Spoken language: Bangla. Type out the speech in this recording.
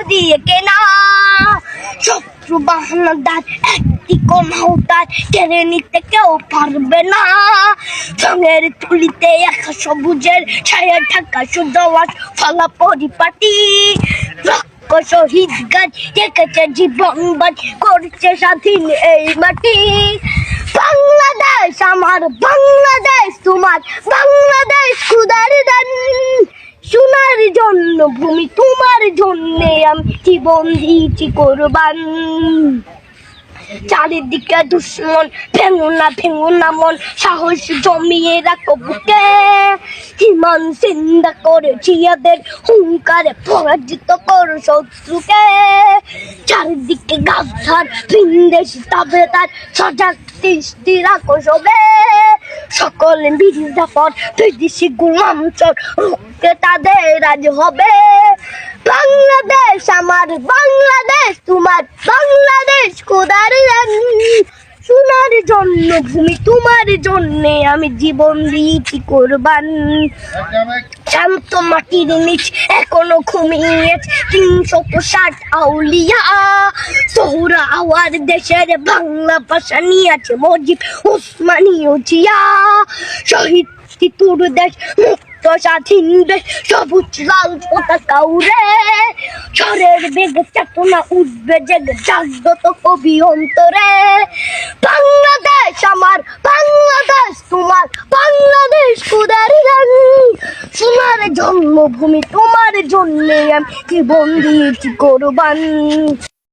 দিয়ে কেনা। শত্রু বাহানাদার একটি কোনাও তার কেড়ে নিতে কেউ পারবে না। রঙের তুলিতে একা সবুজের ছায়া ঢাকা সুজলাস ফলা পরিপাটি। শহীদ গাছ রেখেছে জীবন বাজ করছে স্বাধীন এই মাটি। বাংলাদেশ আমার, বাংলাদেশ তোমার, বাংলাদেশ খুদার দান। সোনার জন্য ভূমি তোমার জন্যে আমি জীবন দিয়েছি কোরবান। চারিদিকে দুশ্মন, ভেঙো না মন, সাহস জমিয়ে রাখো বুকে। হিমান চিন্তা করেছি এদের হুঙ্কারে পরাজিত করো শত্রুকে। চারিদিকে গাছার ভিনদেশ তবে তার সজাগ দৃষ্টি রাখো সবে। সকল মির্জাফর বিদেশি গোলাম চোর রুখতে তাদের আজ হবে। বাংলাদেশ আমার, বাংলাদেশ তোমার, বাংলাদেশ খোদার দান। সোনার জন্য ভূমি তোমার জন্যে আমি জীবন দিয়েছি কোরবান। শান্ত মাটির নিচ এখনো ঘুমিয়েছে ৩৬০ আউলিয়া। সোহরা আওয়ার দেশের বাংলা ভাষা নিয়ে আছে মজিব উসমানীয় জিয়া। শহীদ তিতুর দেশ, মুক্ত স্বাধীন দেশ, সবুজ লাল পতাকা উড়ে। ঝড়ের বেগে চেতনা উঠবে জেগে জাগ্রত কবি অন্তরে। বাংলাদেশ আমার, বাংলাদেশ তোমার, বাংলাদেশ খোদার দান। সোনার জন্মভূমি তোমার জন্যে আমি জীবন দিয়েছি কোরবান।